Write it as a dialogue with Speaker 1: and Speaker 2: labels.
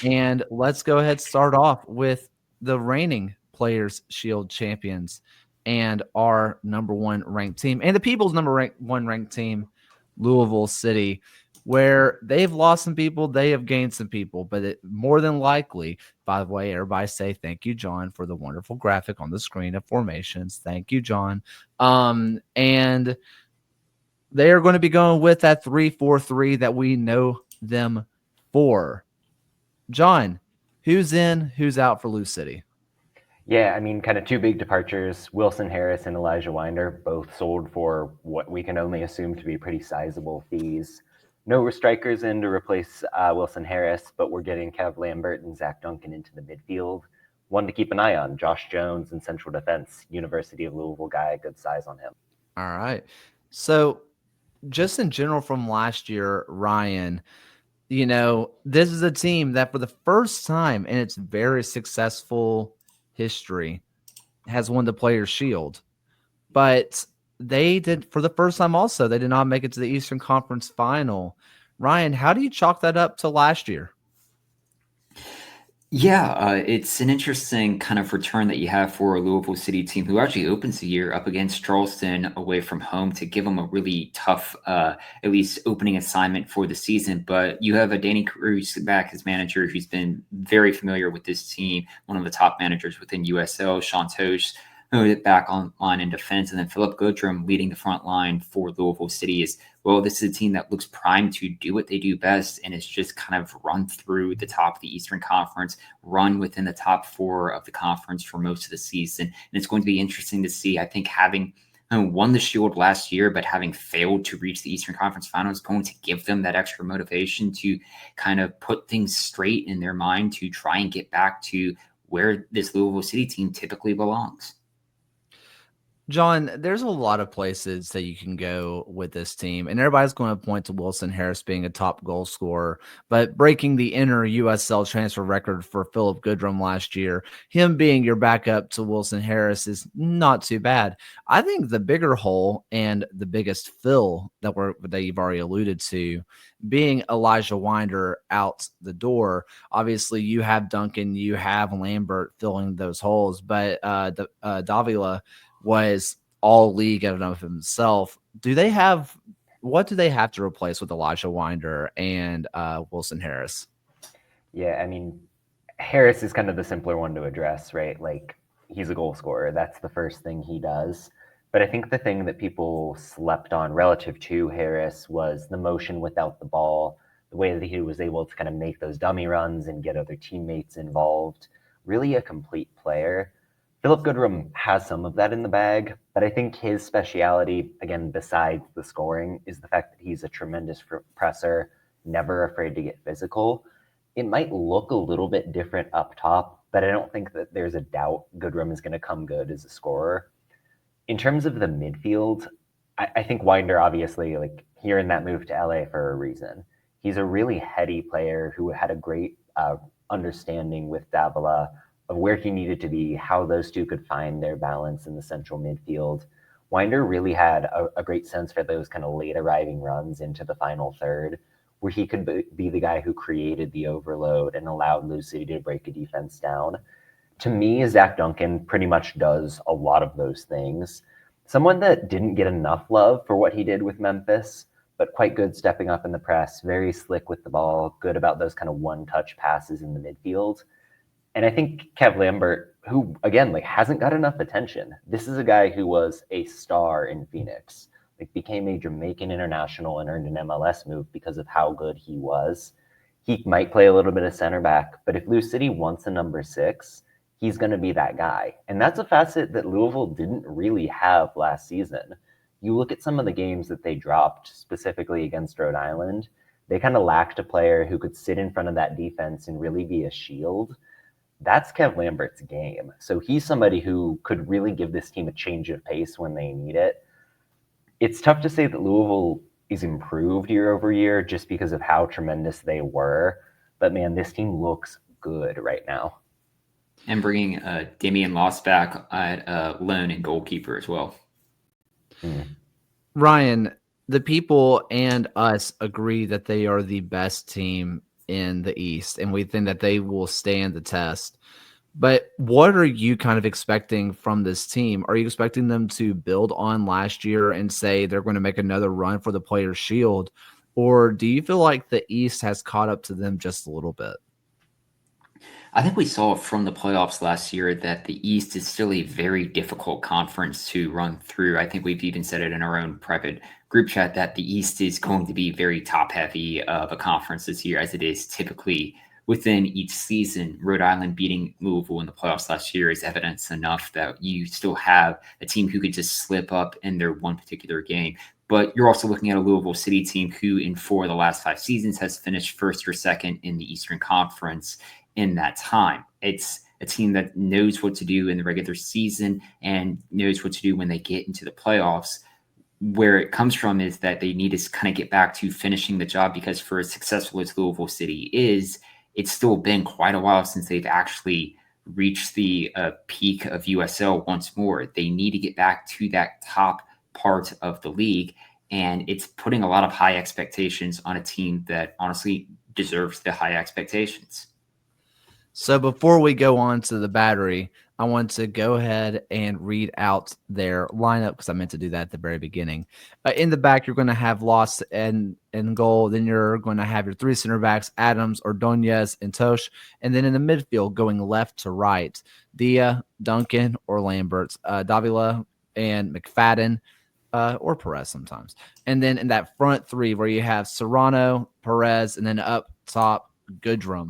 Speaker 1: And let's go ahead and start off with the reigning Players Shield champions and our number one ranked team and the people's one ranked team, Louisville City, where they've lost some people, they have gained some people, but more than likely, by the way, everybody say thank you, John, for the wonderful graphic on the screen of formations. Thank you, John. And they are going to be going with that 3-4-3 that we know them for. John, who's in, who's out for Lou City?
Speaker 2: Yeah, I mean, kind of two big departures. Wilson Harris and Elijah Winder both sold for what we can only assume to be pretty sizable fees. No strikers in to replace Wilson Harris, but we're getting Kev Lambert and Zach Duncan into the midfield. One to keep an eye on, Josh Jones in central defense, University of Louisville guy, good size on him.
Speaker 1: All right. So, just in general from last year, Ryan, this is a team that for the first time in its very successful history has won the Players' Shield. But they did, for the first time also, they did not make it to the Eastern Conference Final. Ryan, how do you chalk that up to last year?
Speaker 3: Yeah, it's an interesting kind of return that you have for a Louisville City team who actually opens the year up against Charleston away from home to give them a really tough, at least opening assignment for the season. But you have a Danny Cruz back as manager who's been very familiar with this team, one of the top managers within USL, Sean Tosh, back on line in defense, and then Philip Goodrum leading the front line for Louisville City is, well, this is a team that looks primed to do what they do best, and it's just kind of run through the top of the Eastern Conference, run within the top four of the conference for most of the season. And it's going to be interesting to see, I think, having won the Shield last year, but having failed to reach the Eastern Conference Final is going to give them that extra motivation to kind of put things straight in their mind to try and get back to where this Louisville City team typically belongs.
Speaker 1: John, there's a lot of places that you can go with this team, and everybody's going to point to Wilson Harris being a top goal scorer, but breaking the inner USL transfer record for Philip Goodrum last year, him being your backup to Wilson Harris is not too bad. I think the bigger hole and the biggest fill that you've already alluded to being Elijah Winder out the door. Obviously, you have Duncan, you have Lambert filling those holes, but Davila was all league out of himself. What do they have to replace with Elijah Winder and Wilson Harris?
Speaker 2: Yeah, I mean, Harris is kind of the simpler one to address, right? Like, he's a goal scorer. That's the first thing he does. But I think the thing that people slept on relative to Harris was the motion without the ball, the way that he was able to kind of make those dummy runs and get other teammates involved. Really a complete player. Philip Goodrum has some of that in the bag, but I think his speciality, again, besides the scoring, is the fact that he's a tremendous presser, never afraid to get physical. It might look a little bit different up top, but I don't think that there's a doubt Goodrum is going to come good as a scorer. In terms of the midfield, I think Winder, obviously, like, here in that move to LA for a reason. He's a really heady player who had a great understanding with Davila of where he needed to be, how those two could find their balance in the central midfield. Winder really had a great sense for those kind of late arriving runs into the final third, where he could be the guy who created the overload and allowed Lou City to break a defense down. To me, Zach Duncan pretty much does a lot of those things. Someone that didn't get enough love for what he did with Memphis, but quite good stepping up in the press, very slick with the ball, good about those kind of one-touch passes in the midfield. And I think Kev Lambert, who, again, like, hasn't got enough attention. This is a guy who was a star in Phoenix, like, became a Jamaican international and earned an MLS move because of how good he was. He might play a little bit of center back, but if Lou City wants a number 6, he's going to be that guy. And that's a facet that Louisville didn't really have last season. You look at some of the games that they dropped, specifically against Rhode Island, they kind of lacked a player who could sit in front of that defense and really be a shield. That's Kev Lambert's game. So he's somebody who could really give this team a change of pace when they need it. It's tough to say that Louisville is improved year over year just because of how tremendous they were. But man, this team looks good right now.
Speaker 3: And bringing Damian Loss back at loan and goalkeeper as well.
Speaker 1: Ryan, the people and us agree that they are the best team in the East, and we think that they will stand the test. But what are you kind of expecting from this team? Are you expecting them to build on last year and say they're going to make another run for the Players' Shield? Or do you feel like the East has caught up to them just a little bit?
Speaker 3: I think we saw from the playoffs last year that the East is still a very difficult conference to run through. I think we've even said it in our own private group chat that the East is going to be very top heavy of a conference this year, as it is typically within each season. Rhode Island beating Louisville in the playoffs last year is evidence enough that you still have a team who could just slip up in their one particular game. But you're also looking at a Louisville City team who, in 4 of the last 5 seasons, has finished first or second in the Eastern Conference in that time. It's a team that knows what to do in the regular season and knows what to do when they get into the playoffs. Where it comes from is that they need to kind of get back to finishing the job, because for as successful as Louisville City is, it's still been quite a while since they've actually reached the peak of USL once more. They need to get back to that top part of the league, and it's putting a lot of high expectations on a team that honestly deserves the high expectations.
Speaker 1: So before we go on to the Battery, I want to go ahead and read out their lineup because I meant to do that at the very beginning. In the back, you're going to have Loss and goal. Then you're going to have your 3 center backs, Adams, Ordonez, and Tosh. And then in the midfield, going left to right, Dia, Duncan, or Lambert, Davila, and McFadden, or Perez sometimes. And then in that front 3 where you have Serrano, Perez, and then up top, Goodrum.